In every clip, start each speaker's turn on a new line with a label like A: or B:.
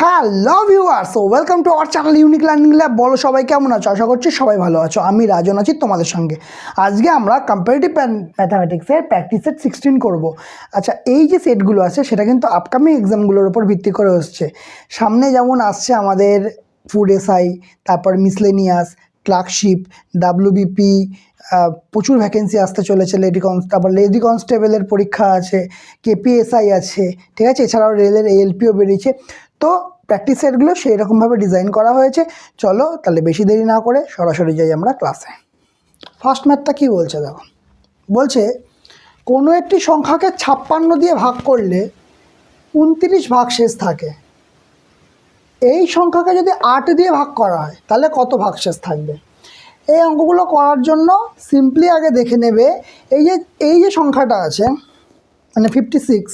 A: Hello viewers, welcome to our channel unique learning lab. বলো সবাই কেমন আছো? আশা করছি সবাই ভালো আছো। আমি রাজন আছি তোমাদের সঙ্গে। আজকে আমরা কম্পারেটিভ ম্যাথামেটিক্সের প্র্যাকটিস সেট 16 করব। আচ্ছা, এই যে সেটগুলো আছে সেটা কিন্তু আপকামিং এক্সামগুলোর উপর ভিত্তি করে হচ্ছে। সামনে যেমন আসছে আমাদের ফুড এসআই, তারপর মিসলেনিয়াস, ক্লার্কশিপ, ডাব্লিউবিপি, প্রচুর ভ্যাকেন্সি আসতে চলেছে। তারপর লেডি কনস্টেবলের পরীক্ষা আছে, কেপিএসআই আছে, ঠিক আছে। এছাড়াও রেলের এএলপিও বেরিয়েছে। তো প্র্যাকটিস সেটগুলো সেই রকমভাবে ডিজাইন করা হয়েছে। চলো তাহলে বেশি দেরি না করে সরাসরি যাই আমরা ক্লাসে। ফার্স্ট ম্যাথটা কী বলছে দেখো। বলছে কোনো একটি সংখ্যাকে 56 দিয়ে ভাগ করলে 29 ভাগশেষ থাকে। এই সংখ্যাকে যদি 8 দিয়ে ভাগ করা হয় তাহলে কত ভাগশেষ থাকবে? এই অঙ্কগুলো করার জন্য সিম্পলি আগে দেখে নেবে এই যে সংখ্যাটা আছে মানে 56,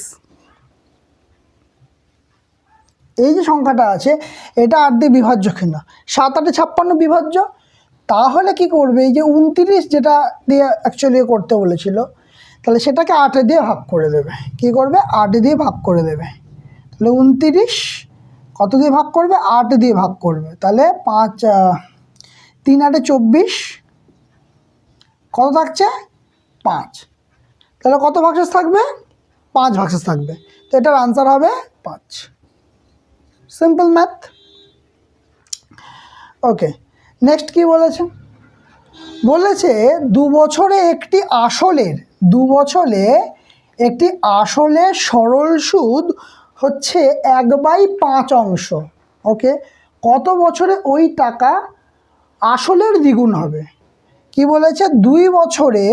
A: এই যে সংখ্যাটা আছে এটা 8 দিয়ে বিভাজ্য কিনা। 7 8 56 বিভাজ্য। তাহলে কি করবে, এই যে 29 যেটা দিয়ে অ্যাকচুয়ালি করতে বলেছিল, তাহলে সেটাকে 8 দিয়ে ভাগ করে দেবে। কি করবে? 8 দিয়ে ভাগ করে দেবে। তাহলে 29 কত দিয়ে ভাগ করবে? 8 দিয়ে ভাগ করবে। তাহলে 3 8 24, কত থাকছে? 5। তাহলে কত ভাগশেষ থাকবে? 5 ভাগশেষ থাকবে। তো এটার আনসার হবে 5। Simple math. ওকে, নেক্সট কি বলেছে? বলেছে 2 বছরে একটি আসলের সরল সুদ হচ্ছে 1/5 অংশ। ওকে, কত বছরে ওই টাকা আসলের দ্বিগুণ হবে? কি বলেছে? 2 বছরে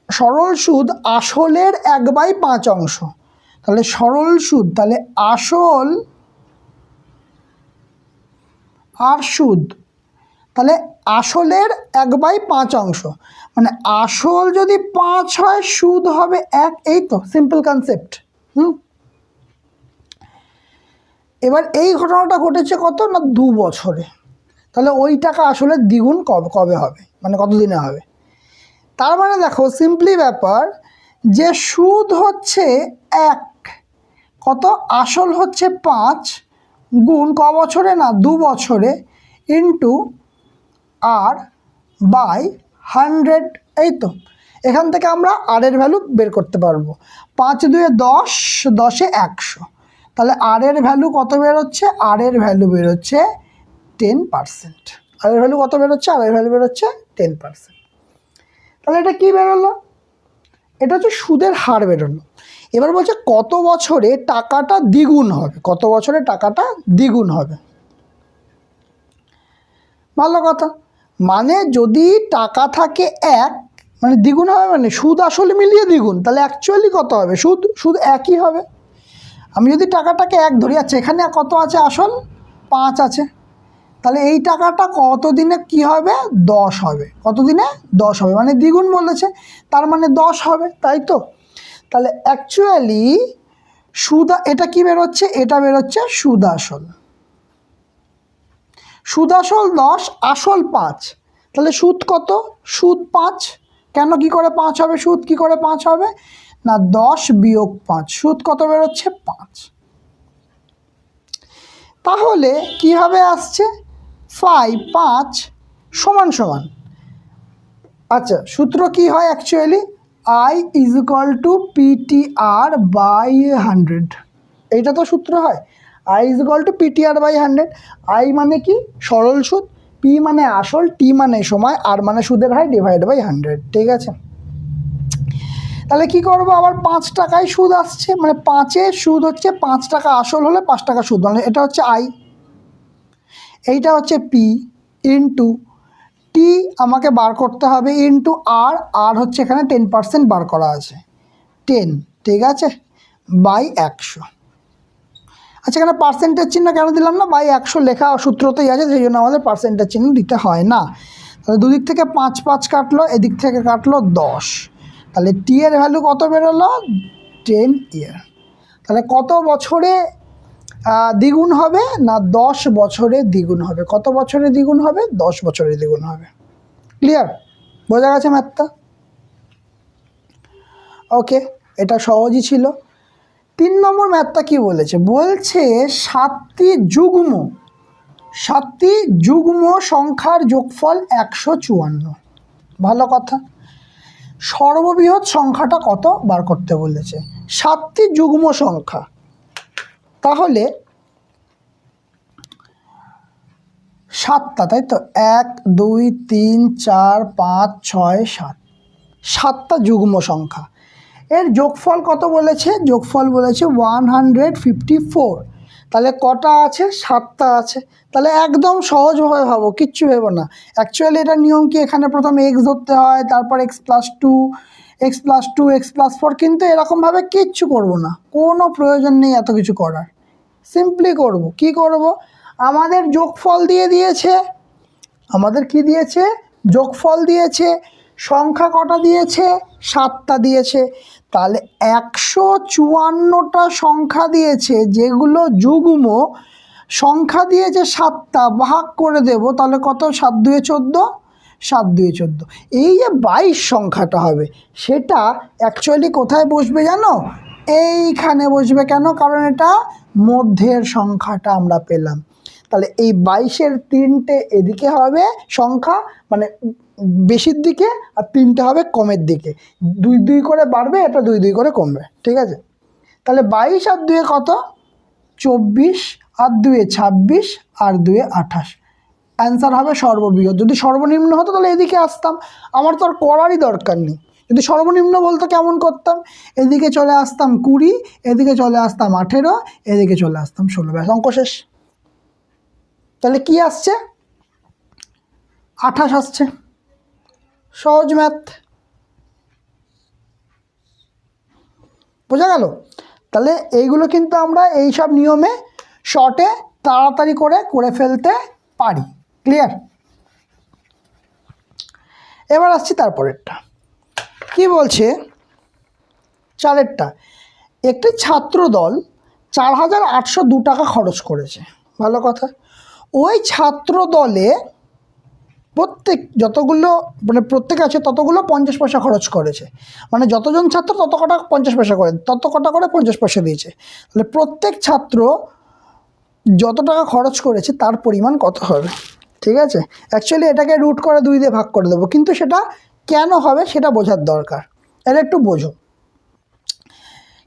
A: সরল সুদ আসলের 1/5 অংশ। তাহলে সরল সুদ, তাহলে আসল আর সুদ, তাহলে আসলের 1/5 অংশ মানে আসল যদি 5 হয় সুদ হবে 1। এই তো সিম্পল কনসেপ্ট। এবার এই ঘটনাটা ঘটেছে কত না 2 বছরে। তাহলে ওই টাকা আসলে দ্বিগুণ কবে হবে, মানে কত দিনে হবে? তার মানে দেখো সিম্পলি ব্যাপার যে সুদ হচ্ছে 1, কত আসল হচ্ছে 5, গুণ ক বছরে না 2 বছরে, ইন্টু r/100। এই তো এখান থেকে আমরা r এর ভ্যালু বের করতে পারবো। 5 2 10, 10 100। তাহলে r এর ভ্যালু কত বেরোচ্ছে? r এর ভ্যালু বেরোচ্ছে 10%। r এর ভ্যালু কত বেরোচ্ছে? r এর ভ্যালু বেরোচ্ছে 10%। তাহলে এটা কি বেরোলো? এটা হচ্ছে সুদের হার বেরোলো। এবার বলছে কত বছরে টাকাটা দ্বিগুণ হবে? কত বছরে টাকাটা দ্বিগুণ হবে? ভালো কথা। মানে যদি টাকা থাকে 1, মানে দ্বিগুণ হবে, মানে সুদ আসলে মিলিয়ে দ্বিগুণ, তাহলে অ্যাকচুয়ালি কত হবে? সুদ একই হবে। আমি যদি টাকাটাকে 1 ধরি, আচ্ছা এখানে কত আছে? আসল 5 আছে। তাহলে এই টাকাটা কত দিনে কি হবে? 10 হবে। কত দিনে? 10 হবে, মানে দ্বিগুণ বলেছে, তার মানে 10 হবে, তাই তো। তাহলে অ্যাকচুয়ালি সুদ, এটা কি বেরোচ্ছে? এটা বেরোচ্ছে সুদ আসল। সুদ আসল 10, আসল 5। তাহলে সুদ কত? সুদ 5। কেন কি করে 5 হবে? সুদ কি করে 5 হবে না 10 বিয়োগ 5, সুদ কত বেরোচ্ছে? 5। তাহলে কিভাবে আসছে? 5 সমান সমান, আচ্ছা সূত্র কি হয় অ্যাকচুয়ালি? I = PTR/100। এইটা তো সূত্র হয়। I = PTR/100। I মানে কি? সরল সুদ, P মানে আসল, T মানে সময়, R মানে সুদের হার, /100। ঠিক আছে। তাহলে কি করব? আবার 5 টাকায় সুদ আসছে, মানে 5-এ সুদ হচ্ছে 5 টাকা আসল হলে 5 টাকা সুদ, মানে এটা হচ্ছে I, এইটা হচ্ছে P, ইন্টু T আমাকে বার করতে হবে, ইন্টু R হচ্ছে এখানে 10% বার করা আছে, 10, ঠিক আছে, /100। আচ্ছা এখানে পার্সেন্টেজ চিহ্ন কেন দিলাম না? /100 লেখা সূত্রতেই আছে, সেই জন্য আমাদের পার্সেন্টেজ চিহ্ন দিতে হয় না। তাহলে দুদিক থেকে 5 5 কাটলো, এদিক থেকে কাটলো 10। তাহলে T এর ভ্যালু কত বেরোলো? 10 ইয়ার। তাহলে কত বছরে দ্বিগুণ হবে না 10 বছরে দ্বিগুণ হবে। কত বছরে দ্বিগুণ হবে? 10 বছরে দ্বিগুণ হবে। ক্লিয়ার? বোঝা গেছে ম্যাথটা? ওকে, এটা সহজই ছিল। 3 নম্বর ম্যাথটা কি বলেছে, বলছে 7টি যুগ্ম সংখ্যার যোগফল 154। ভালো কথা। সর্ববৃহৎ সংখ্যাটা কত বার করতে বলেছে, 7টি যুগ্ম সংখ্যা। তাহলে 7টা, তাই তো, 1 2 3 4 5 6 7, 7টা যুগ্ম সংখ্যা। এর যোগফল কত বলেছে, যোগফল বলেছে 154। তাহলে কটা আছে, 7টা আছে। তাহলে একদম সহজভাবে ভাবো, কিচ্ছু ভেবো না। অ্যাকচুয়ালি এটার নিয়ম কি, এখানে প্রথমে এক্স ধরতে হয়, তারপর x+2 x+2 x+4, কিন্তু এরকমভাবে কিচ্ছু করবো না, কোনো প্রয়োজন নেই এত কিছু করার। সিম্পলি করব, কি করব, আমাদের যোগফল দিয়ে দিয়েছে, আমাদের কি দিয়েছে, যোগফল দিয়েছে। সংখ্যা কটা দিয়েছে, 7টা দিয়েছে। তাহলে 154টা সংখ্যা দিয়েছে, যেগুলো যুগ্ম সংখ্যা দিয়েছে 7টা, ভাগ করে দেব, তাহলে কত, 7 2 14, 7 2 14। এই যে 22 সংখ্যাটা হবে, সেটা অ্যাকচুয়ালি কোথায় বসবে জানো, এইখানে বসবে। কেন, কারণ এটা মধ্যের সংখ্যাটা আমরা পেলাম। তাহলে এই 22-এর 3টে এদিকে হবে সংখ্যা, মানে বেশির দিকে, আর 3টে হবে কমের দিকে। 2 2 করে বাড়বে, এটা 2 2 করে কমবে, ঠিক আছে। তাহলে 22 আর 2 কত, 24, আর 2 26, আর 2 28। অ্যান্সার হবে সর্ববৃহৎ। যদি সর্বনিম্ন হতো তাহলে এদিকে আসতাম, আমার তো আর করারই দরকার নেই। যদি সর্বনিম্ন বলতো কেমন করতাম, এদিকে চলে আসতাম 20, এদিকে চলে আসতাম 18, এদিকে চলে আসতাম 16, ব্যাস অঙ্ক শেষ। তাহলে কি আসছে, 28 আসছে। সহজ ম্যাথ, বোঝা গেল। তাহলে এইগুলো কিন্তু আমরা এইসব নিয়মে শর্টে তাড়াতাড়ি করে ফেলতে পারি। ক্লিয়ার। এবার আসছি তারপরেরটা, কি বলছে, 4এরটা। একটি ছাত্র দল 4802 টাকা খরচ করেছে। ভালো কথা। ওই ছাত্র দলে যতগুলো মানে প্রত্যেক আছে ততগুলো 50 পয়সা খরচ করেছে, মানে যতজন ছাত্র তত কটা 50 পয়সা করে, তত কটা করে 50 পয়সা দিয়েছে। তাহলে প্রত্যেক ছাত্র যত টাকা খরচ করেছে তার পরিমাণ কত হবে, ঠিক আছে। অ্যাকচুয়ালি এটাকে রুট করে 2 দিয়ে ভাগ করে দেবো, কিন্তু সেটা কেন হবে সেটা বোঝার দরকার। এটা একটু বোঝো।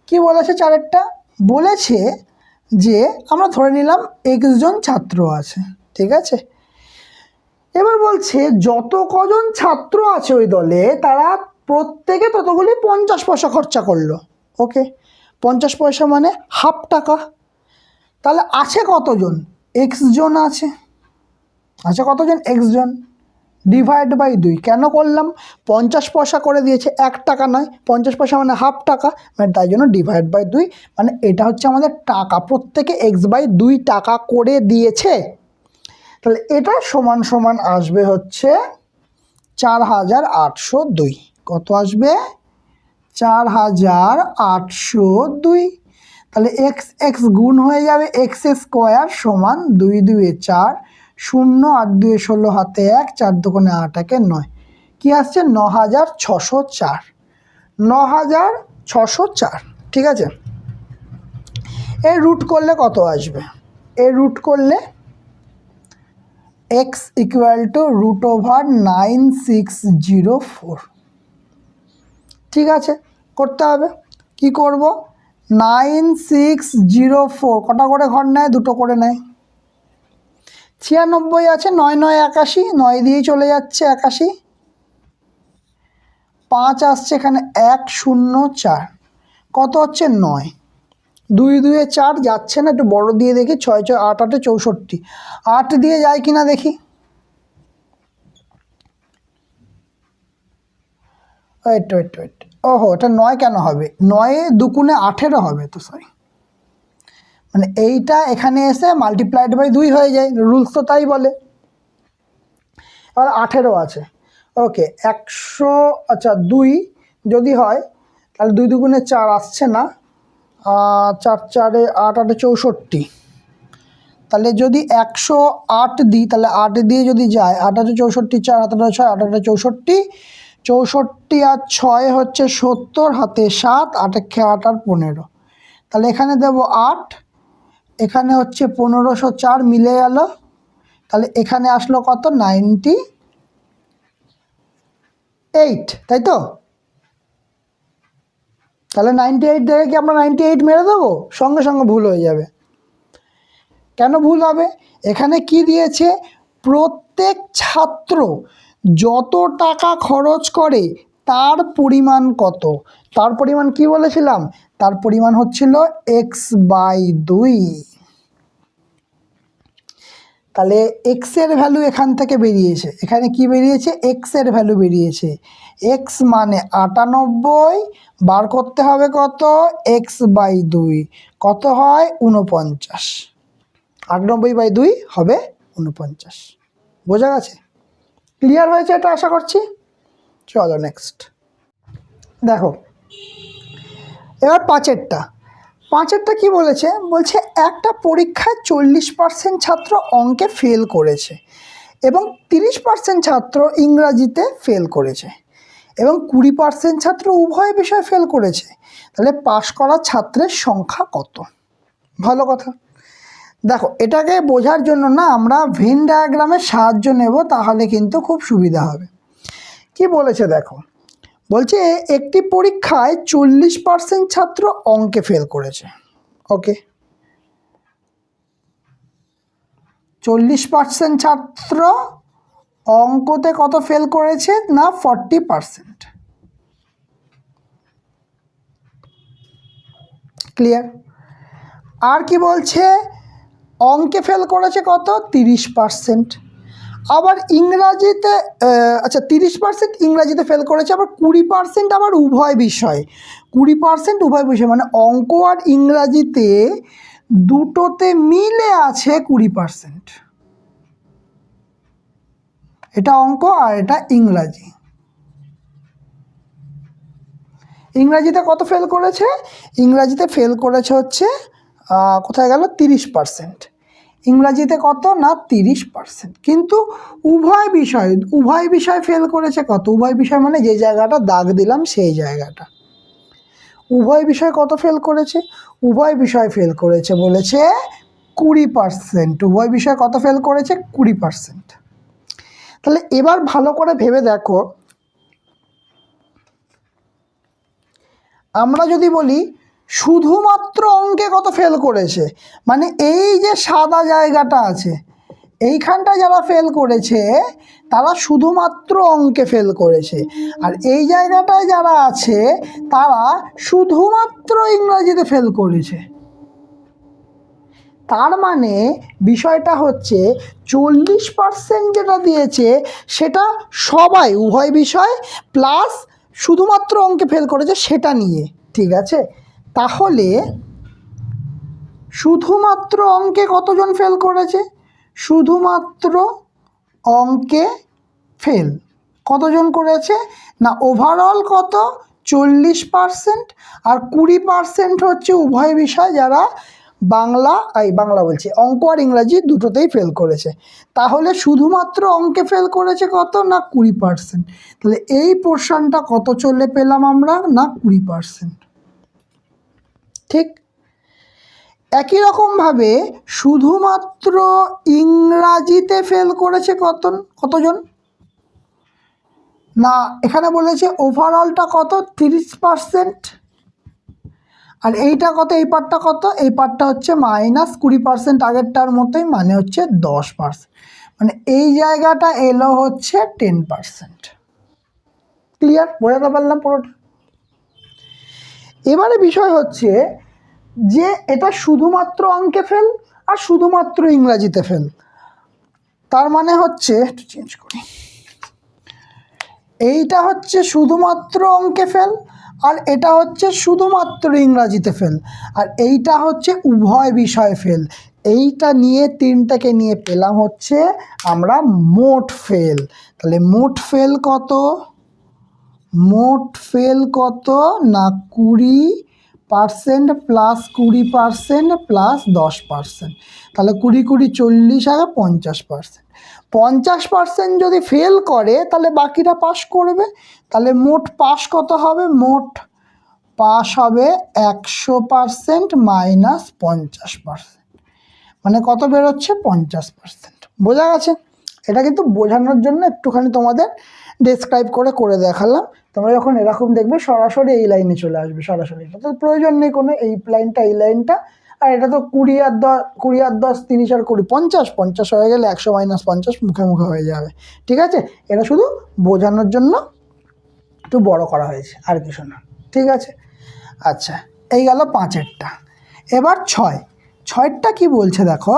A: কি বলেছে 4এরটা, বলেছে যে আমরা ধরে নিলাম x জন ছাত্র আছে, ঠিক আছে। এবার বলছে যত কজন ছাত্র আছে ওই দলে, তারা প্রত্যেকে ততগুলি 50 পয়সা খরচা করলো। ওকে, 50 পয়সা মানে হাফ টাকা। তাহলে আছে কতজন, x জন আছে, কতজন, x জন, ডিভাইড বাই 2। কেন করলাম, 50 পয়সা করে দিয়েছে, 1 টাকা নয়, 50 পয়সা মানে হাফ টাকা, মানে তাই জন্য ডিভাইড বাই 2, মানে এটা হচ্ছে আমাদের টাকা, প্রত্যেকে x/2 টাকা করে দিয়েছে। তাহলে এটা সমান সমান আসবে হচ্ছে 4802। কত আসবে, 4802। তাহলে x গুণ হয়ে যাবে x² সমান 2 2 4, 0 8 2 16, হাতে 1, 4 2 8, 1 9। কি আসছে, 9604, 9604, ঠিক আছে। এর রুট করলে কত আসবে, এর রুট করলে x √9604। ঠিক আছে, করতে হবে। কি করব, 9604 কটা করে ঘর নেয়, 2টো করে নেয়। 96 আছে, 9 9 81, 9 দিয়েই চলে যাচ্ছে 81। 5 আসছে এখানে, 104, কত হচ্ছে 9। 2 2 4 যাচ্ছে না, একটু বড় দিয়ে দেখি, 6 6 8 8 64, 8 দিয়ে যায় কিনা দেখি। ওয়েট, ওহো, এটা 9 কেন হবে, 9 2 18 হবে তো, সরি, মানে এইটা এখানে এসে মাল্টিপ্লাইড বাই 2 হয়ে যায়, রুলস তো তাই বলে। আর 18 আছে, ওকে, 100, আচ্ছা 2 যদি হয় তাহলে 2 2 4 আসছে না, 4 4 8 8 64। তাহলে যদি 108 দিই, তাহলে 8 দিয়ে যদি যায়, 8 8 64, 4 8 8 6, 8 8 64, 64 আর 6 হচ্ছে 70, হাতে 7, 8 8 8 15। তাহলে এখানে দেব 8, এখানে হচ্ছে 1504 মিলে গেল, তাহলে এখানে আসলো কত 98, তাই তো? তাহলে 98 দেখে কি আমরা 98 মেরে দেবো? সঙ্গে সঙ্গে ভুল হয়ে যাবে। কেন ভুল হবে? এখানে কি দিয়েছে, প্রত্যেক ছাত্র যত টাকা খরচ করে তার পরিমাণ কত, তার পরিমাণ কি বলেছিলাম, তার পরিমাণ হচ্ছিল x/2। তাহলে x এর ভ্যালু এখান থেকে বেরিয়েছে, এখানে কি বেরিয়েছে, x এর ভ্যালু বেরিয়েছে, x মানে 98, বার করতে হবে কত, x/2, কত হয় 49, 98/2 হবে 49। বোঝা গেছে? ক্লিয়ার হয়েছে এটা আশা করছি। চলো নেক্সট দেখো, এবার পাঁচেরটা কি বলেছে, বলছে একটা পরীক্ষায় 40% ছাত্র অঙ্কে ফেল করেছে এবং 30% ছাত্র ইংরাজিতে ফেল করেছে এবং 20% ছাত্র উভয় বিষয়ে ফেল করেছে, তাহলে পাশ করা ছাত্রের সংখ্যা কত? ভালো কথা। দেখো, এটাকে বোঝার জন্য না আমরা ভেন ডায়াগ্রামের সাহায্য নেব, তাহলে কিন্তু খুব সুবিধা হবে। কি বলেছে দেখো, বলছে একটি পরীক্ষায় 40% ছাত্র অঙ্কে ফেল করেছে। ওকে, 40% ছাত্র অঙ্কতে কত ফেল করেছে না 40%। ক্লিয়ার? আর কি বলছে, অঙ্কে ফেল করেছে কত 30%। আবার ইংরাজিতে আচ্ছা 30% ইংরাজিতে ফেল করেছে, আবার 20% আবার উভয় বিষয়, 20% উভয় বিষয়, মানে অঙ্ক আর ইংরাজিতে দুটোতে মিলে আছে 20%। এটা অঙ্ক আর এটা ইংরাজি। ইংরাজিতে কত ফেল করেছে, ইংরাজিতে ফেল করেছে হচ্ছে কোথায় গেল 30%, ইংরাজিতে কত না 30%, কিন্তু উভয় বিষয় ফেল করেছে কত, উভয় বিষয় মানে যে জায়গাটা দাগ দিলাম সেই জায়গাটা, উভয় বিষয় কত ফেল করেছে, উভয় বিষয় ফেল করেছে বলেছে 20%, উভয় বিষয় কত ফেল করেছে 20%। তাহলে এবার ভালো করে ভেবে দেখো, আমরা যদি বলি শুধুমাত্র অঙ্কে কত ফেল করেছে, মানে এই যে সাদা জায়গাটা আছে এইখানটা যারা ফেল করেছে তারা শুধুমাত্র অঙ্কে ফেল করেছে, আর এই জায়গাটায় যারা আছে তারা শুধুমাত্র ইংরেজিতে ফেল করেছে। তার মানে বিষয়টা হচ্ছে 40% যেটা দিয়েছে সেটা সবাই উভয় বিষয় প্লাস শুধুমাত্র অঙ্কে ফেল করেছে সেটা নিয়ে, ঠিক আছে? তাহলে শুধুমাত্র অঙ্কে কতজন ফেল করেছে, শুধুমাত্র অঙ্কে ফেল কতজন করেছে না ওভারঅল কত 40%, আর 20% হচ্ছে উভয় বিষয় যারা বাংলা বলছি অঙ্ক আর ইংরাজি দুটোতেই ফেল করেছে। তাহলে শুধুমাত্র অঙ্কে ফেল করেছে কত না 20%, তাহলে এই পোর্শনটা কত চলে পেলাম আমরা না 20%। ঠিক একই রকমভাবে শুধুমাত্র ইংরাজিতে ফেল করেছে কতজন না, এখানে বলেছে ওভারঅলটা কত 30%, আর এইটা কত, এই পার্টটা কত, এই পার্টটা হচ্ছে -20%, আগেরটার মতোই, মানে হচ্ছে 10%, মানে এই জায়গাটা এলো হচ্ছে 10%। ক্লিয়ার? বোঝাতে পারলাম পুরোটা? এবারে বিষয় হচ্ছে যে এটা শুধুমাত্র অঙ্কে ফেল আর শুধুমাত্র ইংরাজিতে ফেল, তার মানে হচ্ছে একটু চেঞ্জ করি, এইটা হচ্ছে শুধুমাত্র অঙ্কে ফেল আর এটা হচ্ছে শুধুমাত্র ইংরাজিতে ফেল, আর এইটা হচ্ছে উভয় বিষয়ে ফেল। এইটা নিয়ে তিনটাকে নিয়ে পেলাম হচ্ছে আমরা মোট ফেল। তাহলে মোট ফেল কত, মোট ফেল কত না 20% প্লাস 20% প্লাস 10%, তাহলে 20 40 আগে 50%। 50% যদি ফেল করে তাহলে বাকিরা পাস করবে, তাহলে মোট পাস কত হবে, মোট পাস হবে 100% মাইনাস 50%, মানে কত বেরোচ্ছে 50%। বোঝা গেছে? এটা কিন্তু বোঝানোর জন্য একটুখানি তোমাদের ডেসক্রাইব করে দেখালাম। তোমরা যখন এরকম দেখবে সরাসরি এই লাইনে চলে আসবে, সরাসরি। এটা তো প্রয়োজন নেই কোনো এই লাইনটা এই লাইনটা, আর এটা তো 20 আর 10 20 আর 10 30 আর 20 50 50 হয়ে গেলে 100 মাইনাস 50 মুখে মুখে হয়ে যাবে। ঠিক আছে, এটা শুধু বোঝানোর জন্য একটু বড় করা হয়েছে, আর কিছু না। ঠিক আছে, আচ্ছা এই গেল 5-এরটা। এবার 6-এরটা কি বলছে দেখো,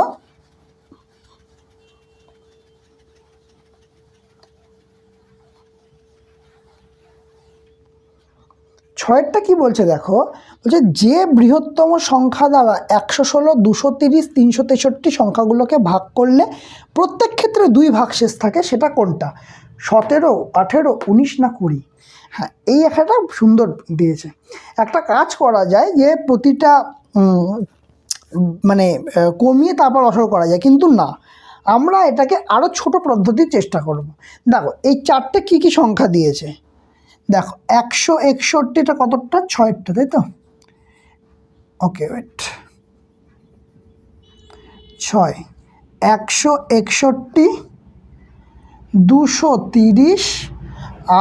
A: ছয়েরটা কি বলছে দেখো, বলছে যে বৃহত্তম সংখ্যা দ্বারা 116, 230, 363 সংখ্যাগুলোকে ভাগ করলে প্রত্যেক ক্ষেত্রে 2 ভাগশেষ থাকে, সেটা কোনটা? 17, 18, 19 না 20? হ্যাঁ, এই একটা সুন্দর দিয়েছে। একটা কাজ করা যায় যে প্রতিটা মানে কমিয়ে তারপর অসর করা যায়, কিন্তু না, আমরা এটাকে আরও ছোট পদ্ধতির চেষ্টা করব। দেখো এই 4টে কী কী সংখ্যা দিয়েছে দেখো, 161টা কতটা? 6-এরটা, তাই তো? ওকে ওয়েট, 6, 161, 230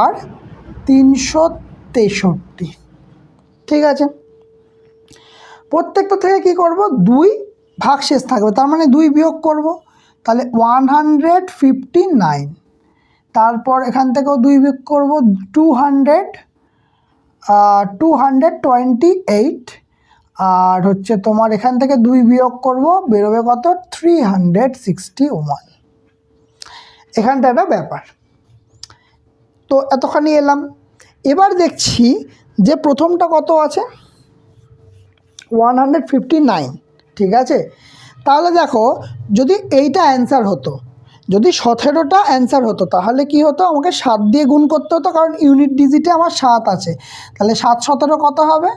A: আর 363। ঠিক আছে, প্রত্যেকটা থেকে কি করব? 2 ভাগশেষ থাকবে, তার মানে 2 বিয়োগ করব, তাহলে 159। তারপর এখান থেকেও 2 বিয়োগ করব, 228। আর হচ্ছে তোমার এখান থেকে 2 বিয়োগ করব, বেরোবে কত? 361। এখানটা একটা ব্যাপার। তো এতখানি এলাম। এবার দেখছি যে প্রথমটা কত আছে, 159। ঠিক আছে, তাহলে দেখো যদি এইটা অ্যান্সার হতো, যদি 17টা অ্যান্সার হতো, তাহলে কি হতো? আমাকে 7 দিয়ে গুণ করতে হতো, কারণ ইউনিট ডিজিটে আমার 7 আছে। তাহলে 7 17 কত হবে?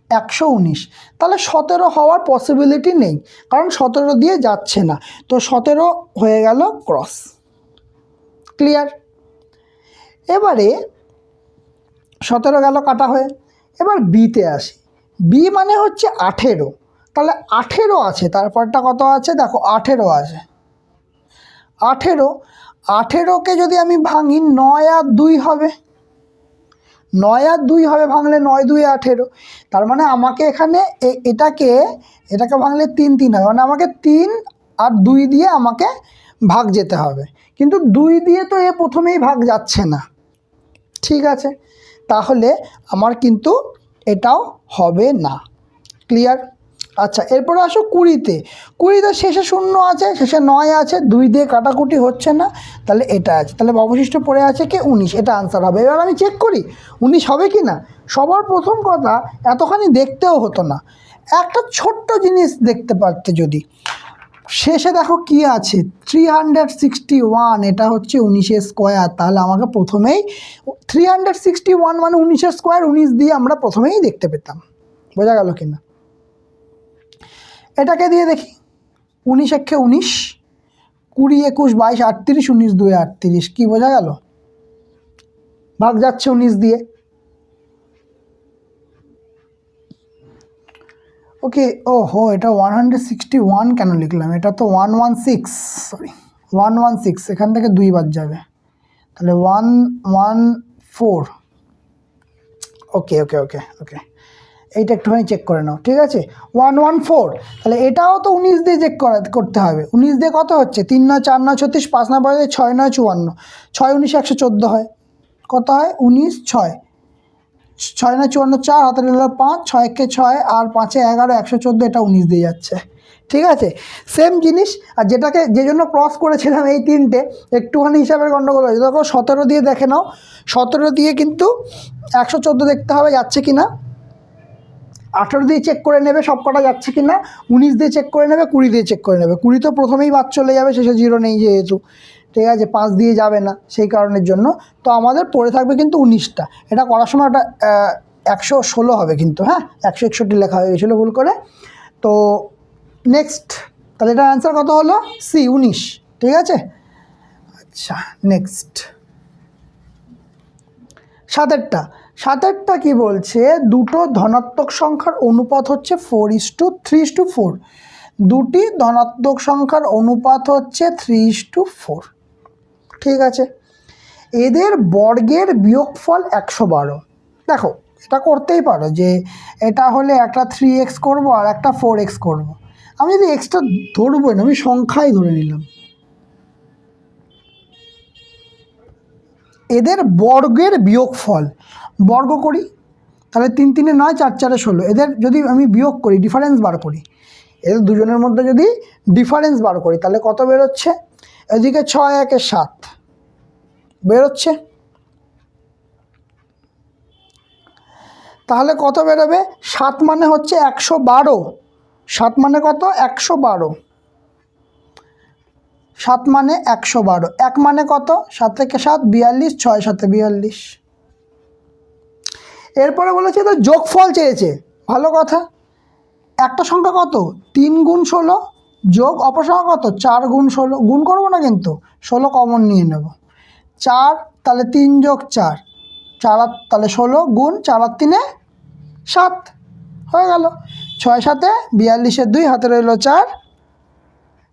A: 119। তাহলে 17 হওয়ার পসিবিলিটি নেই, কারণ 17 দিয়ে যাচ্ছে না। তো 17 হয়ে গেল ক্রস। ক্লিয়ার? এবারে 17 গেল কাটা হয়ে। এবার বিতে আসি। বি মানে হচ্ছে 18, তাহলে 18 আছে, তারপরটা কত আছে দেখো, 18 আছে। 18কে যদি আমি ভাঙি, 9 আর 2 হবে, 9 আর 2 হবে, ভাঙলে 9 2 18। তার মানে আমাকে এখানে এটাকে ভাঙলে 3 3 হবে, মানে আমাকে 3 আর 2 দিয়ে আমাকে ভাগ যেতে হবে, কিন্তু 2 দিয়ে তো প্রথমেই ভাগ যাচ্ছে না। ঠিক আছে, তাহলে আমার কিন্তু এটাও হবে না। ক্লিয়ার? আচ্ছা, এরপরে আসো 20-তে। 20-তে শেষে 0 আছে, শেষে 9 আছে, 2 দিয়ে কাটাকুটি হচ্ছে না, তাহলে এটা আছে। তাহলে অবশিষ্ট পড়ে আছে কি? 19। এটা আনসার হবে। এবার আমি চেক করি 19 হবে কি না। সবার প্রথম কথা, এতখানি দেখতেও হতো না, একটা ছোট্ট জিনিস দেখতে পারতে যদি। শেষে দেখো কি আছে, 361, এটা হচ্ছে 19 স্কোয়ার। তাহলে আমাকে প্রথমেই 361 মানে 19 স্কোয়ার, 19 দিয়ে আমরা প্রথমেই দেখতে পেতাম। বোঝা গেল কি না? এটাকে দিয়ে দেখি, 19 একে 19, 20 21 22 38, 19 2 38। কি বোঝা গেল? ভাগ যাচ্ছে 19 দিয়ে। ওকে, ওহো, এটা 161 কেন লিখলাম? এটা তো 116, সরি 116, এখান থেকে 2 বাদ যাবে, তাহলে 114। ওকে ওকে ওকে ওকে, এইটা একটুখানি চেক করে নাও। ঠিক আছে, 114। তাহলে এটাও তো 19 দিয়ে চেক করতে হবে। 19 দিয়ে কত হচ্ছে? 3 9 4 9 36, 5 9 12, 6 9 54, 6 19 114 হয়। কত হয়? 19 6 6 9 54, 4 হাতে নিল 5, 6 একে 6 আর 5 এ 11, 114। এটা 19 দিয়ে যাচ্ছে। ঠিক আছে, সেম জিনিস। আর যেটাকে যে জন্য ক্রস করেছিলাম এই 3টে, একটুখানি হিসাবের গণ্ডগোল হয়েছে। দেখো 17 দিয়ে দেখে নাও, 17 দিয়ে কিন্তু 114 দেখতে হবে যাচ্ছে কি না। 18 দিয়ে চেক করে নেবে সব কটা যাচ্ছে কি না, 19 দিয়ে চেক করে নেবে, 20 দিয়ে চেক করে নেবে। 20 তো প্রথমেই বাদ চলে যাবে, শেষে 0 নেই যেহেতু। ঠিক আছে, 5 দিয়ে যাবে না সেই কারণের জন্য। তো আমাদের পড়ে থাকবে কিন্তু 19টা। এটা করার সময় ওটা 116 হবে কিন্তু, হ্যাঁ 161 লেখা হয়ে গেছিলো ভুল করে। তো নেক্সট, তাহলে এটার অ্যান্সার কত হলো? সি, 19। ঠিক আছে, আচ্ছা নেক্সট 7-এরটা। সাতেরটা কি বলছে, দুটো ধনাত্মক সংখ্যার অনুপাত হচ্ছে 4:3:4। দুটি ধনাত্মক সংখ্যার অনুপাত হচ্ছে 3:4। ঠিক আছে, এদের বর্গের বিয়োগফল 112। দেখো এটা করতেই পারো যে এটা হলে একটা 3x করবো আর একটা 4x করব। আমি যদি এক্সটা ধরবো না, আমি সংখ্যাই ধরে নিলাম। এদের বর্গের বিয়োগফল বর্গ করি, তাহলে 3 3 9, 4 4 16। এদের যদি আমি বিয়োগ করি, ডিফারেন্স বার করি, এদের দুজনের মধ্যে যদি ডিফারেন্স বার করি তাহলে কত বেরোচ্ছে? এদিকে 6 1 7 বেরোচ্ছে, তাহলে কত বেরোবে? 7 মানে হচ্ছে 112। 7 মানে কত? 112। 7 মানে 112। 1 মানে কত? 7 থেকে 7 42, 6 7 42। এরপরে বলেছে তো যোগফল চেয়েছে, ভালো কথা। একটা সংখ্যা কত? 3 গুণ 16 যোগ অপর সংখ্যা কত? 4 গুণ 16। গুণ করবো না কিন্তু, 16 কমন নিয়ে নেব। 4, তাহলে 3 যোগ 4, 4 তাহলে 16 গুণ 4 আর 3 7 হয়ে গেল। 6 7 42, 2 হাতে রইল 4,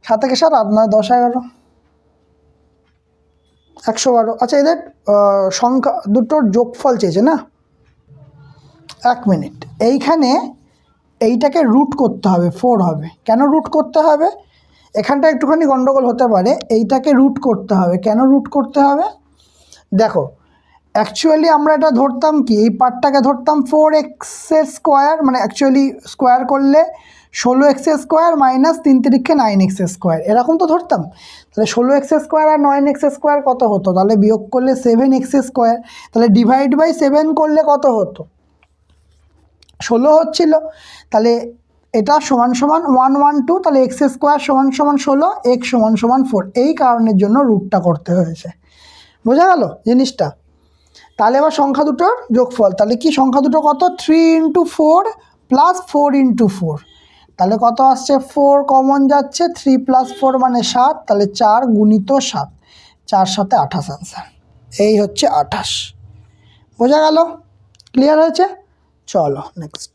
A: 7 থেকে 7 8 9 10 11 112। আচ্ছা, এদের সংখ্যা দুটোর যোগফল চেয়েছে না? 1 মিনিট, এইখানে এইটাকে রুট করতে হবে, 4 হবে। কেন রুট করতে হবে? এখানটা একটুখানি গন্ডগোল হতে পারে। এইটাকে রুট করতে হবে। কেন রুট করতে হবে? দেখো, অ্যাকচুয়ালি আমরা এটা ধরতাম কি, এই পার্টটাকে ধরতাম 4x এর স্কোয়ার, মানে অ্যাকচুয়ালি স্কোয়ার করলে 16x এর স্কোয়ার মাইনাস 3 3 9x এর স্কোয়ার, এরকম তো ধরতাম। তাহলে 16x এর স্কোয়ার আর 9x এর স্কোয়ার কত হতো? তাহলে বিয়োগ করলে 7x এর স্কোয়ার, তাহলে ডিভাইড বাই 7 করলে কত হতো? 16 হচ্ছিল। তাহলে এটা সমান সমান 1 1 2, তাহলে x স্কোয়ার সমান সমান 16, x সমান সমান 4। এই কারণের জন্য রুটটা করতে হয়েছে। বোঝা গেল জিনিসটা? তাহলে এবার সংখ্যা দুটোর যোগফল, তাহলে কি সংখ্যা দুটো কত? 3 × 4 প্লাস 4 × 4। তাহলে কত আসছে? 4 কমন যাচ্ছে, 3 + 4 মানে 7, তাহলে 4 × 7, 4 7 28 আনসার। এই হচ্ছে 28। বোঝা গেল? ক্লিয়ার হয়েছে? চলো নেক্সট।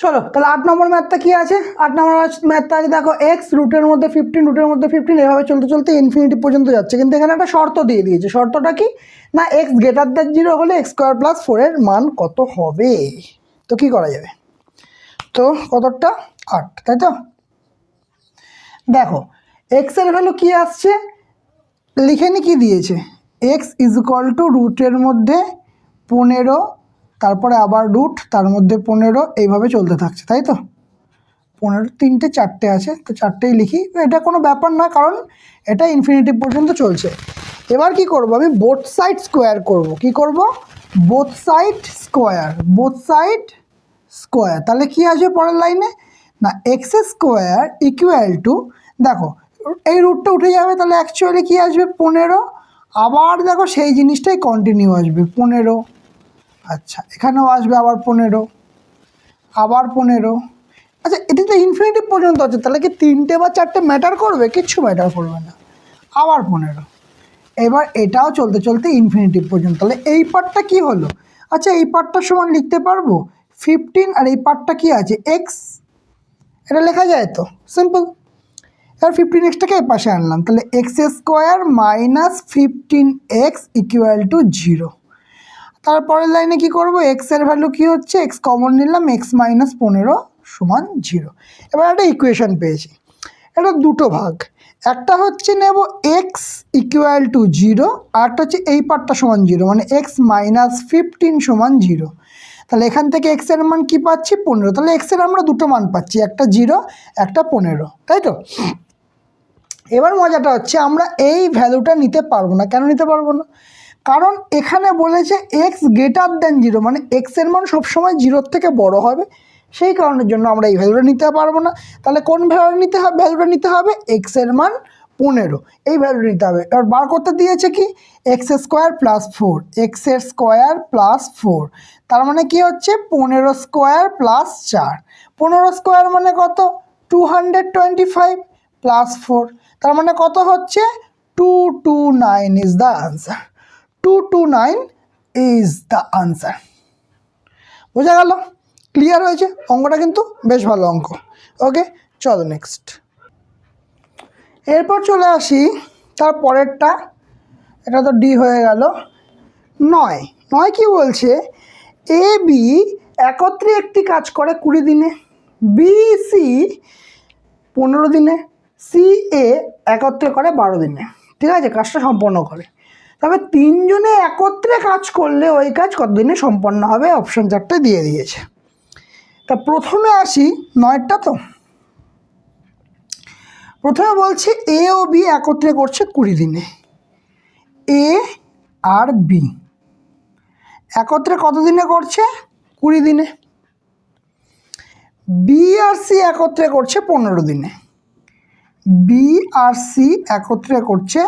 A: চলো তাহলে 8 নম্বর ম্যাথটা কি আছে? 8 নম্বর ম্যাথটা আছে, দেখো এক্স রুটের মধ্যে 15, রুটের মধ্যে 15, এভাবে চলতে চলতে ইনফিনিটি পর্যন্ত যাচ্ছে। কিন্তু এখানে একটা শর্ত দিয়ে দিয়েছে। শর্তটা কি না, এক্স গ্রেটার দ্যান 0 হলে x² + 4 এর মান কত হবে? তো কি করা যাবে? তো কতটা? 8, তাই তো? দেখো এক্স এর ভ্যালু কি আসছে, লিখে নি কি দিয়েছে? এক্স = রুটের মধ্যে 15, তারপরে আবার রুট, তার মধ্যে 15, এইভাবে চলতে থাকছে, তাই তো? 15 3টে 4টে আছে, তো 4টেই লিখি। এটা কোনো ব্যাপার না, কারণ এটা ইনফিনিটি পর্যন্ত চলছে। এবার কি করব? আমি বোথ সাইড স্কোয়ার করব। কি করব? Both side square, both side square. তাহলে কি আসবে পরের লাইনে? না, x²= দেখো এই রুটটা উঠে যাবে, তাহলে অ্যাকচুয়ালি কি আসবে? 15। আবার দেখো সেই জিনিসটাই কন্টিনিউ আসবে, 15। আচ্ছা, এখানেও আসবে আবার 15, আবার 15। আচ্ছা, এটি তো ইনফিনিটি পর্যন্ত আছে, তাহলে কি 3টে বা 4টে ম্যাটার করবে? কিচ্ছু ম্যাটার করবে না। আবার 15। এবার এটাও চলতে চলতে ইনফিনিটি পর্যন্ত। তাহলে এই পার্টটা কি হলো? আচ্ছা, এই পার্টটা সমান লিখতে পারবো 15, আর এই পার্টটা কি আছে? এক্স। এটা লেখা যায় তো, সিম্পল। এবার 15x-টাকে এই পাশে আনলাম, তাহলে x² - 15x = 0। তারপরের লাইনে কি করব? x এর ভ্যালু কি হচ্ছে? x কমন নিলাম, x - 15 = 0। এবার একটা ইকুয়েশন পেয়েছি। এটা দুটো ভাগ, একটা হচ্ছে নেব x = 0, আর একটা হচ্ছে এই পার্টটা সমান 0, মানে x - 15 = 0। তাহলে এখান থেকে x এর মান কি পাচ্ছি? 15। তাহলে x এর আমরা দুটো মান পাচ্ছি, একটা 0, একটা 15, তাই তো? এবার মজাটা হচ্ছে আমরা এই ভ্যালুটা নিতে পারবো না। কেন নিতে পারবো না? কারণ এখানে বলেছে x > 0, মানে x এর মান সবসময় 0-র থেকে বড় হবে। সেই কারণের জন্য আমরা এই ভ্যালুটা নিতে পারবো না। তাহলে কোন ভ্যালুটা নিতে হবে? ভ্যালুটা নিতে হবে x এর মান 15, এই ভ্যালুটা নিতে হবে। এবার বার করতে দিয়েছে কি? x² + 4, x² + 4, তার মানে কি হচ্ছে? 15² + 4। 15² মানে কত? 225 + 4, তার মানে কত হচ্ছে? 229 is the answer. 229 is the answer. বোঝা গেল? ক্লিয়ার হয়েছে? অঙ্কটা কিন্তু বেশ ভালো অঙ্ক। ওকে, চলো নেক্সট। এরপর চলে আসি তার পরেরটা, এটা তো ডি হয়ে গেল। 9 কি বলছে, এ বি একত্রে একটি কাজ করে 20 দিনে, বি সি 15 দিনে, সি এ একত্রে করে 12 দিনে। ঠিক আছে, কাজটা সম্পন্ন করে। তবে তিনজনে একত্রে কাজ করলে ওই কাজ কত দিনে সম্পন্ন হবে, অপশন 4টে দিয়ে দিয়েছে। তা প্রথমে আসি 9টা। তো প্রথমে বলছে এ ও বি একত্রে করছে 20 দিনে। এ আর বি একত্রে কত দিনে করছে? 20 দিনে। বি আর সি একত্রে করছে 15 দিনে। বি আর সি একত্রে করছে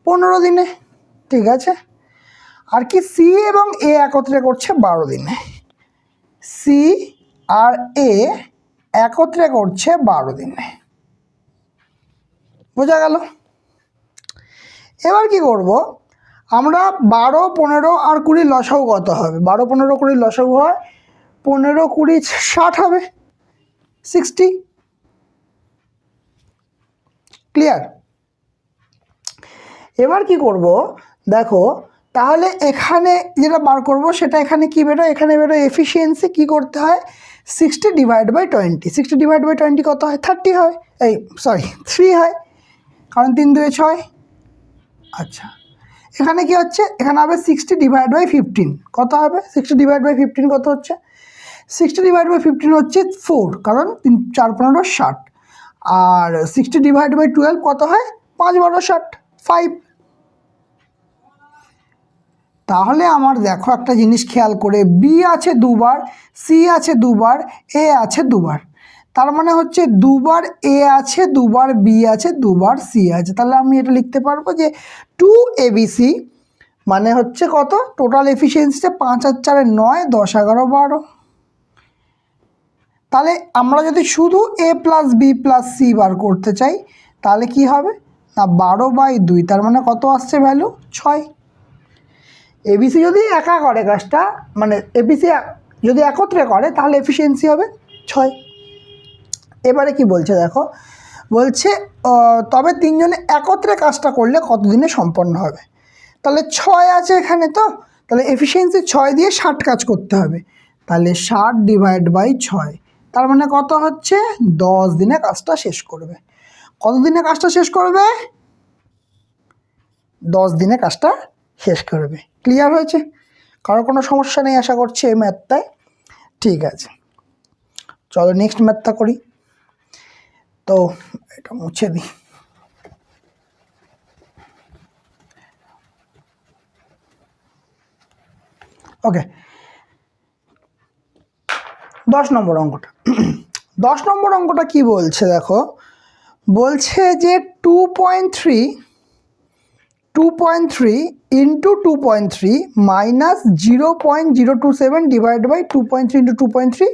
A: 15 দিনে। ঠিক আছে, আর কি সি এবং এ একত্রে করছে 12 দিনে। সি আর এ একত্রে করছে 12 দিনে। বোঝা গেল? এবার কি করব, আমরা 12, 15 আর 20 লসাগু কত হবে? 12, 15, 20 লসাগু হয় 15, 20, 60 হবে, 60। ক্লিয়ার? এবার কি করব, দেখো তাহলে এখানে যেটা বার করব সেটা এখানে কি বেরো, এখানে বেরো এফিসিয়েন্সি। কি করতে হয়? 60 ডিভাইড বাই 20। 60 ডিভাইড বাই 20 কত হয়? 30 হয়, 3 হয়, কারণ 3 2 6। আচ্ছা, এখানে কি হচ্ছে, এখানে হবে 60 ডিভাইড বাই 15। কত হবে? 60 ডিভাইড বাই 15 কত হচ্ছে? 60 ডিভাইড বাই 15 হচ্ছে 4, কারণ 3 4 15 60। আর 60 ডিভাইড বাই 12 কত হয়? 5 12 60, 5। তাহলে আমার দেখো একটা জিনিস খেয়াল করে, বি আছে দুবার, সি আছে দুবার, এ আছে দুবার। তার মানে হচ্ছে দুবার এ আছে, দুবার বি আছে, দুবার সি আছে। তাহলে আমি এটা লিখতে পারবো যে 2 ABC মানে হচ্ছে কত? টোটাল এফিসিয়েন্সিতে 5 আর 4 9, 10 11 12। তাহলে আমরা যদি শুধু A plus B plus C বার করতে চাই তাহলে কি হবে না, 12/2। তার মানে কত আসছে ভ্যালু? 6। এবিসি যদি একা করে কাজটা, মানে এবিসি যদি একত্রে করে তাহলে এফিসিয়েন্সি হবে 6। এবারে কি বলছে দেখো, বলছে তবে তিনজনে একত্রে কাজটা করলে কত দিনে সম্পন্ন হবে। তাহলে 6 আছে এখানে, তো তাহলে এফিসিয়েন্সি 6 দিয়ে 60 কাজ করতে হবে। তাহলে 60 ডিভাইড বাই 6, তার মানে কত হচ্ছে? 10 দিনে কাজটা শেষ করবে। কত দিনে কাজটা শেষ করবে? 10 দিনে কাজটা শেষ করবে। ক্লিয়ার হয়েছে? কারো কোনো সমস্যা নেই আশা করছি এই ম্যাথটায়। ঠিক আছে, চলো নেক্সট ম্যাথটা করি। তো এটা মুছে দিই। ওকে, 10 নম্বর অঙ্কটা। 10 নম্বর অঙ্কটা কি বলছে দেখো, বলছে যে 2.3 into 2.3 minus 0.027 divide by 2.3 into 2.3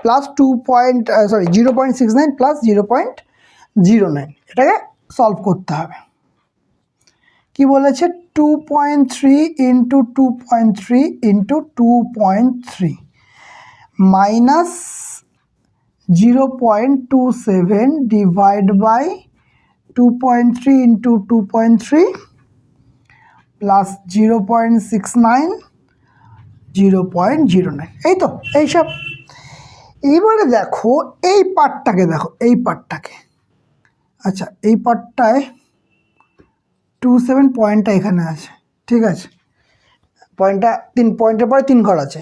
A: plus 0.69 plus 0.09। এটাকে সলভ করতে হবে। কি বলেছে? 2.3 into 2.3 into 2.3 minus 0.27 divide by 2.3 into 2.3 plus 0.69 0.09। এই তো এইসব। এবারে দেখো এই পার্টটাকে, দেখো এই পার্টটাকে। আচ্ছা, এই পার্টটায় 27 পয়েন্টটা এখানে আছে, ঠিক আছে, পয়েন্টটা 3 পয়েন্টের পরে 3 ঘর আছে।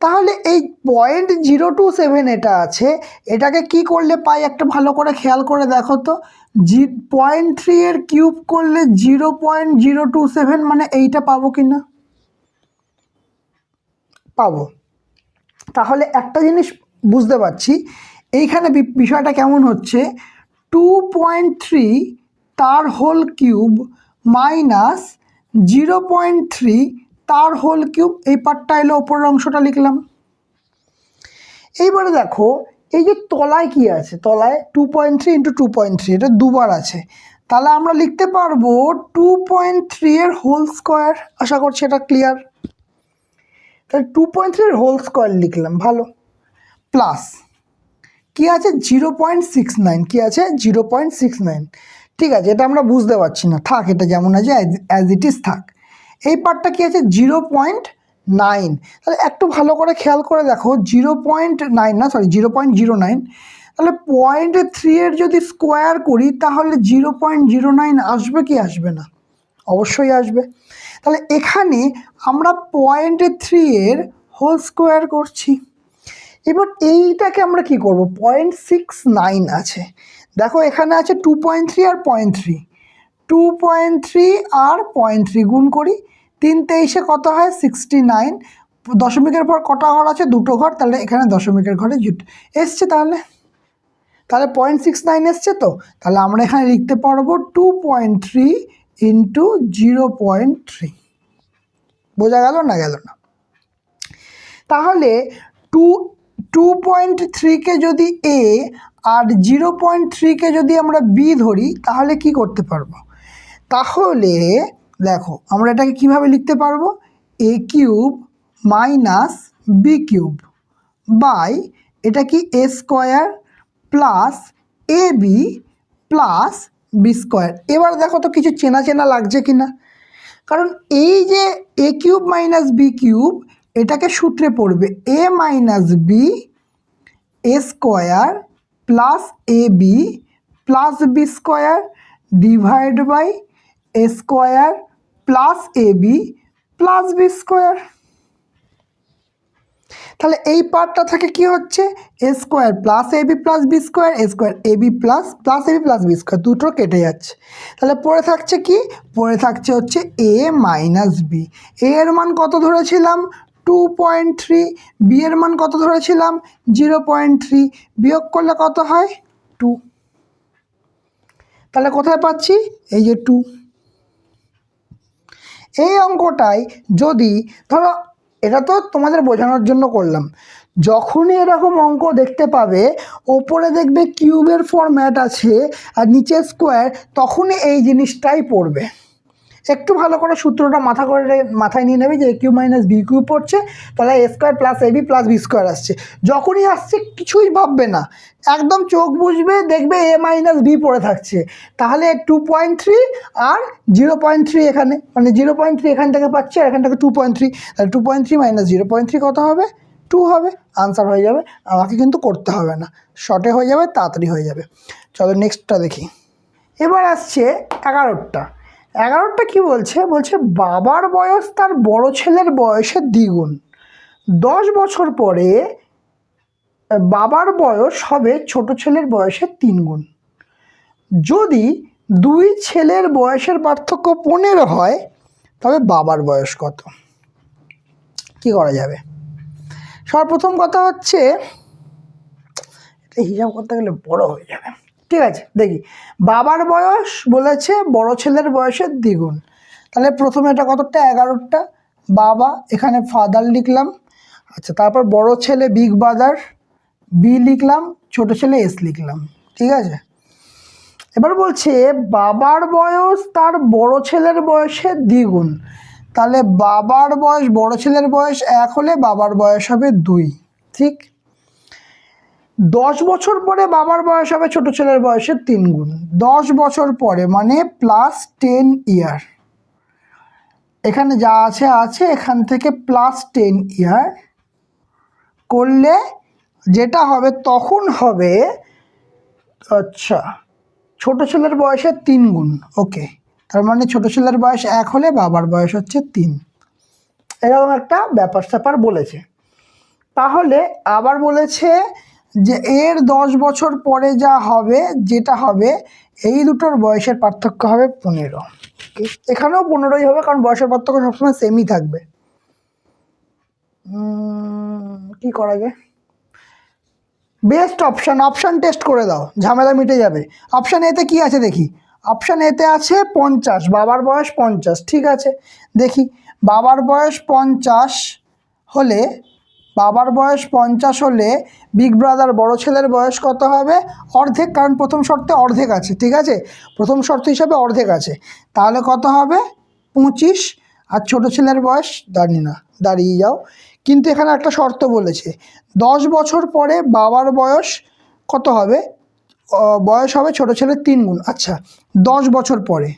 A: তাহলে এই 0.027 এটা আছে, এটাকে কি করলে পাই একটা ভালো করে খেয়াল করে দেখো তো। 0.3 এর কিউব করলে 0.027 মানে এইটা পাবো কি না? পাবো। তাহলে একটা জিনিস বুঝতে পারছি এইখানে বিষয়টা কেমন হচ্ছে, 2.3 তার হোল কিউব মাইনাস 0.3 তার হোল কিউব। এই পার্টটা এলো, ওপরের অংশটা লিখলাম। এইবারে দেখো এই যে তলায় কি আছে, তলায় 2.3 ইন্টু 2.3, এটা দুবার আছে। তাহলে আমরা লিখতে পারবো 2.3 এর হোল স্কোয়ার। আশা করছি এটা ক্লিয়ার। তাহলে 2.3 হোল স্কোয়ার লিখলাম, ভালো, প্লাস কি আছে 0.69, কি আছে 0.69। ঠিক আছে, এটা আমরা বুঝতে পারছি না, থাক, এটা যেমন আছে অ্যাজ ইট ইজ থাক। এই পার্টটা কি আছে 0.9, তাহলে একটু ভালো করে খেয়াল করে দেখো 0.9 না, সরি 0.09, তাহলে 0.3 এর যদি স্কোয়ার করি তাহলে 0.09 আসবে কি আসবে না? অবশ্যই আসবে। তাহলে এখানে আমরা 0.3 এর হোল স্কোয়ার করছি। এবার এইটাকে আমরা কি করব, 0.69 আছে, দেখো এখানে আছে 2.3 আর 0.3, 2.3 আর 0.3 গুণ করি, 3 23 কত হয় 69, দশমিকের পর কটা ঘর আছে, দুটো ঘর, তাহলে এখানে দশমিকের ঘরে এসছে, তাহলে 0.69 এসছে। তো তাহলে আমরা এখানে লিখতে পারবো 2.3 ইন্টু 0.3। বোঝা গেল না, গেল না? তাহলে 2.3কে যদি এ আর 0.3কে যদি আমরা বি ধরি তাহলে কি করতে পারবো? তাহলে দেখো আমরা এটাকে কিভাবে লিখতে পারবো, A cube minus B cube by এটা কি A square plus A B plus B square. এবার দেখো তো কিছু চেনা চেনা লাগছে কিনা, কারণ এই যে A cube minus B cube এটাকে সূত্রে পড়বে A minus B A square plus A B plus B square divide by A square plus A B plus B square. তাহলে এই পার্টটা থেকে কি হচ্ছে, A square plus A B plus B square, A square A B plus A B plus B square, দুটো কেটে যাচ্ছে। তাহলে পড়ে থাকছে কি, পড়ে থাকছে হচ্ছে এ মাইনাস বি। এ এর মান কত ধরেছিলাম 2.3, বি এর মান কত ধরেছিলাম 0.3, বিয়োগ করলে কত হয় 2। তাহলে কোথায় পাচ্ছি, এই যে 2। এই অঙ্কটাই যদি ধরো, এটা তো তোমাদের বোঝানোর জন্য করলাম, যখনই এরকম অঙ্ক দেখতে পাবে ওপরে দেখবে কিউবের ফরম্যাট আছে আর নিচে স্কোয়ার, তখনই এই জিনিসটাই পড়বে। একটু ভালো করে সূত্রটা মাথায় নিয়ে নেবে যে A cube minus B cube পড়ছে, তাহলে এ square plus A B plus B square আসছে। যখনই আসছে কিছুই ভাববে না, একদম চোখ বুঝবে, দেখবে এ মাইনাস বি পড়ে থাকছে, তাহলে 2.3 আর 0.3 এখানে, মানে 0.3 এখান থেকে পাচ্ছি আর এখান থেকে 2.3, তাহলে 2.3 মাইনাস 0.3 কত হবে 2 হবে, আনসার হয়ে যাবে। আমাকে কিন্তু করতে হবে না, শর্টে হয়ে যাবে, তাড়াতাড়ি হয়ে যাবে। চলো নেক্সটটা দেখি। এবার আসছে 11টা। 11টা কি বলছে, বলছে বাবার বয়স তার বড় ছেলের বয়সের দ্বিগুণ, 10 বছর পরে বাবার বয়স হবে ছোট ছেলের বয়সের 3 গুণ। যদি দুই ছেলের বয়সের পার্থক্য 15 হয় তবে বাবার বয়স কত? কি করা যাবে? সর্বপ্রথম কথা হচ্ছে, এটা হিসাব করতে গেলে বড় হয়ে যাবে। ঠিক আছে, দেখি বাবার বয়স বলেছে বড় ছেলের বয়সের দ্বিগুণ, তাহলে প্রথমে এটা কতটা 11টা, বাবা এখানে ফাদার লিখলাম, আচ্ছা তারপর বড় ছেলে বিগ ব্রাদার বি লিখলাম, ছোট ছেলে এস লিখলাম। ঠিক আছে, এবার বলছে বাবার বয়স তার বড় ছেলের বয়সের দ্বিগুণ, তাহলে বাবার বয়স বড় ছেলের বয়স 1 হলে বাবার বয়স হবে 2। ঠিক, 10 বছর পরে বাবার বয়স হবে ছোট ছেলের বয়সের 3 গুণ, 10 বছর পরে মানে প্লাস 10 ইয়ার, এখানে যা আছে আছে, এখান থেকে প্লাস 10 ইয়ার করলে যেটা হবে তখন হবে, আচ্ছা ছোট ছেলের বয়সের 3 গুণ, ওকে, তার মানে ছোট ছেলের বয়স 1 হলে বাবার বয়স হচ্ছে 3, এরকম একটা ব্যাপার স্যাপার বলেছে। তাহলে আবার বলেছে যে এর 10 বছর পরে যা হবে, যেটা হবে এই দুটোর বয়সের পার্থক্য হবে 15। এখানেও 15ই হবে, কারণ বয়সের পার্থক্য সবসময় সেমই থাকবে। কি করা যায়, বেস্ট অপশান টেস্ট করে দাও, ঝামেলা মিটে যাবে। অপশান এতে কি আছে দেখি, অপশান এতে আছে 50, বাবার বয়স 50। ঠিক আছে, দেখি বাবার বয়স 50 হলে, বাবার বয়স 50 হলে বিগ ব্রাদার বড় ছেলের বয়স কত হবে, অর্ধেক, কারণ প্রথম শর্তে অর্ধেক আছে। ঠিক আছে, প্রথম শর্ত হিসাবে অর্ধেক আছে, তাহলে কত হবে 25, আর ছোট ছেলের বয়স জানি না, দাঁড়িয়ে যাও, কিন্তু এখানে একটা শর্ত বলেছে, 10 বছর পরে বাবার বয়স কত হবে? বয়স হবে ছোট ছেলের 3 গুণ। আচ্ছা, 10 বছর পরে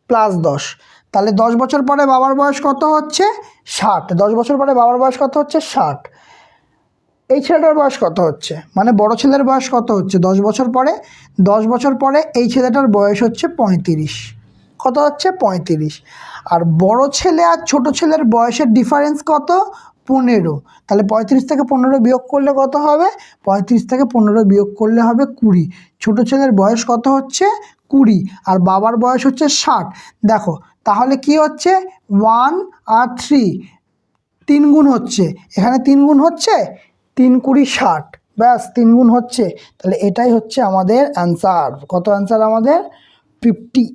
A: +10, তাহলে 10 বছর পরে বাবার বয়স কত হচ্ছে? 60। 10 বছর পরে বাবার বয়স কত হচ্ছে? 60। এই ছেলেটার বয়স কত হচ্ছে, মানে বড় ছেলের বয়স কত হচ্ছে 10 বছর পরে? 10 বছর পরে এই ছেলেটার বয়স হচ্ছে 35। কত হচ্ছে? 35। আর বড় ছেলে আর ছোট ছেলের বয়সের ডিফারেন্স কত? 15। তাহলে 35 থেকে 15 বিয়োগ করলে কত হবে? 35 থেকে 15 বিয়োগ করলে হবে 20। ছোট ছেলের বয়স কত হচ্ছে? 20, আর বাবার বয়স হচ্ছে 60। দেখো তাহলে কি হচ্ছে, 1 আর 3 3 গুণ হচ্ছে, এখানে 3 গুণ হচ্ছে, 3 20 60, ব্যাস 3 গুণ হচ্ছে। তাহলে এটাই হচ্ছে আমাদের অ্যান্সার। কত অ্যান্সার আমাদের? 50।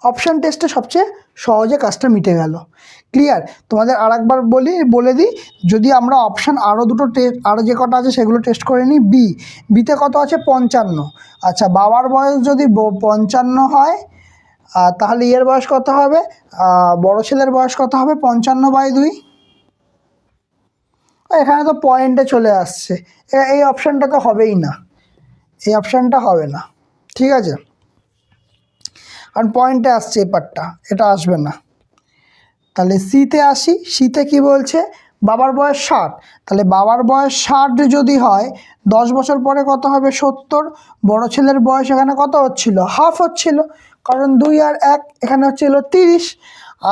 A: অপশান টেস্টে সবচেয়ে সহজে কাজটা মিটে গেল। ক্লিয়ার? তোমাদের আরেকবার বলে দিই, যদি আমরা অপশান আরও দুটো আরও যে কটা আছে সেগুলো টেস্ট করে নিই। বিতে কত আছে? 55। আচ্ছা, বাবার বয়স যদি 55 হয়, তাহলে এর বয়স কত হবে? বড় ছেলের বয়স কত হবে? 55/2। এখানে তো পয়েন্টে চলে আসছে, এই অপশানটা তো হবেই না, এই অপশানটা হবে না। ঠিক আছে, কারণ পয়েন্টে আসছে এই পার্টটা, এটা আসবে না। তাহলে সিতে আসি। সিতে কি বলছে? বাবার বয়স 60, তাহলে বাবার বয়স 60 যদি হয়, 10 বছর পরে কত হবে? 70। বড় ছেলের বয়স এখানে কত হচ্ছিল? হাফ হচ্ছিল, কারণ 2 আর 1 এখানে হচ্ছিল 30।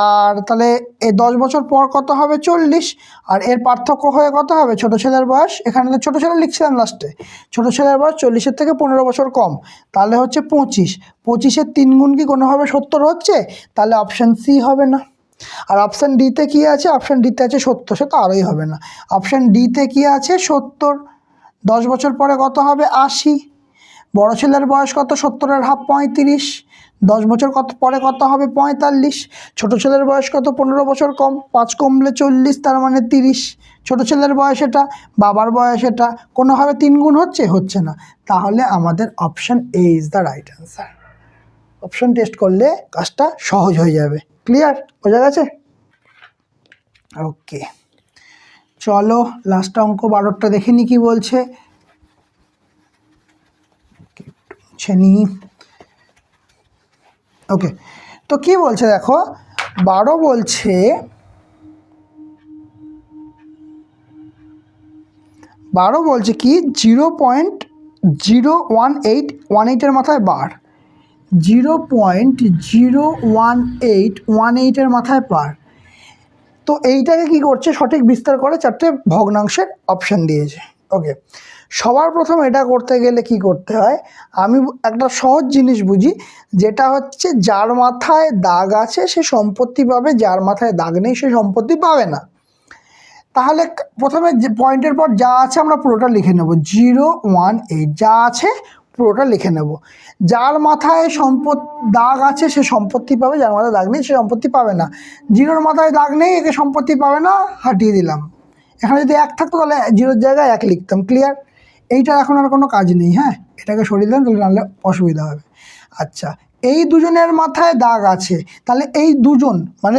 A: আর তাহলে এই 10 বছর পর কত হবে? 40। আর এর পার্থক্য হয়ে কত হবে? ছোট ছেলের বয়স, এখানে তো ছোট ছেলে লিখছিলাম লাস্টে, ছোট ছেলের বয়স 40-এর থেকে 15 বছর কম, তাহলে হচ্ছে 25। 25-এর 3 গুণ কি কোনোভাবে 70 হচ্ছে? তাহলে অপশান সি হবে না। আর অপশান ডিতে কী আছে? অপশান ডিতে আছে 70, সে তো আরোই হবে না। অপশান ডিতে কী আছে? 70। 10 বছর পরে কত হবে? 80। বড় ছেলের বয়স কত? 70-এর হাফ 35। 10 বছর পরে কত হবে? 45। ছোট ছেলের বয়স কত? 15 বছর কম, 5 কমলে 40, তার মানে 30। ছোট ছেলের বয়স এটা, বাবার বয়স এটা, কোনোভাবে 3 গুণ হচ্ছে না। তাহলে আমাদের option A is the right answer. Option test করলে কাজটা সহজ হয়ে যাবে। ক্লিয়ার? বোঝা গেছে? ওকে, চলো লাস্ট অঙ্ক 12টা দেখে নি কি বলছে। ওকে, তো কি বলছে দেখো, 12 বলছে 12 বলছে কি 0.01818 মাথায় বার, 0.01818 মাথায় পার। তো এইটাকে কি করছে, সঠিক বিস্তার করে 4টে ভগ্নাংশের অপশান দিয়েছে। ওকে, সবার প্রথম এটা করতে গেলে কি করতে হয়, আমি একটা সহজ জিনিস বুঝি, যেটা হচ্ছে যার মাথায় দাগ আছে সে সম্পত্তি পাবে, যার মাথায় দাগ নেই সে সম্পত্তি পাবে না। তাহলে প্রথমে যে পয়েন্টের পর যা আছে আমরা পুরোটা লিখে নেব, 018 যা আছে পুরোটা লিখে নেব। যার মাথায় দাগ আছে সে সম্পত্তি পাবে, যার মাথায় দাগ নেই সে সম্পত্তি পাবে না। 0-র মাথায় দাগ নেই, একে সম্পত্তি পাবে না, হাঁটিয়ে দিলাম। এখানে যদি 1 থাকতো তাহলে 0-র জায়গায় 1 লিখতাম। ক্লিয়ার? এইটা এখন আর কোনো কাজ নেই। হ্যাঁ, এটাকে সরিয়ে দিলাম, তাহলে নাহলে অসুবিধা হবে। আচ্ছা, এই দুজনের মাথায় দাগ আছে, তাহলে এই দুজন মানে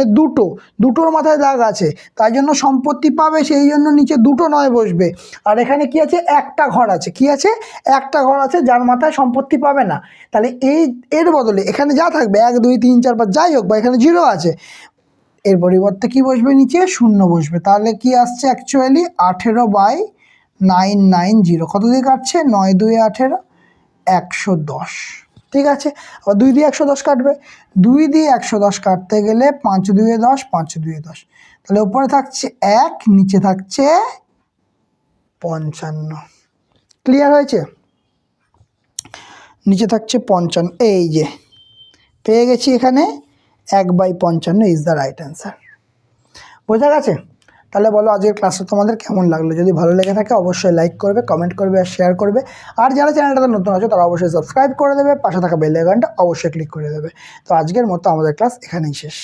A: দুটোর মাথায় দাগ আছে, তাই জন্য সম্পত্তি পাবে, সেই জন্য নিচে 2 নয় বসবে। আর এখানে কি আছে? একটা ঘর আছে। কি আছে? একটা ঘর আছে, যার মাথায় সম্পত্তি পাবে না। তাহলে এর বদলে এখানে যা থাকবে 1 2 3 4 5 যাই হোক, বা এখানে 0 আছে, এর পরিবর্তে কি বসবে? নিচে 0 বসবে। তাহলে কি আসছে অ্যাকচুয়ালি 18/990। কত দিয়ে কাটছে? 9 2 18, 110। ঠিক আছে, আবার 2 দিয়ে 110 কাটবে। 2 দিয়ে 110 কাটতে গেলে 5 2 10, 5 2 10, তাহলে উপরে থাকছে 1, নিচে থাকছে 55। ক্লিয়ার হয়েছে? নিচে থাকছে 55, এই যে পেয়ে গেছি এখানে 1/55 ইজ দ্য রাইট অ্যান্সার। বোঝা গেছে? তাহলে বলো আজকের ক্লাসটা তোমাদের কেমন লাগলো? যদি ভালো লেগে থাকে অবশ্যই লাইক করবে, কমেন্ট করবে আর শেয়ার করবে। আর যারা চ্যানেলটাতে নতুন আছে তারা অবশ্যই সাবস্ক্রাইব করে দেবে, পাশে থাকা বেল আইকনটা অবশ্যই ক্লিক করে দেবে। তো আজকের মতো আমাদের ক্লাস এখানেই শেষ।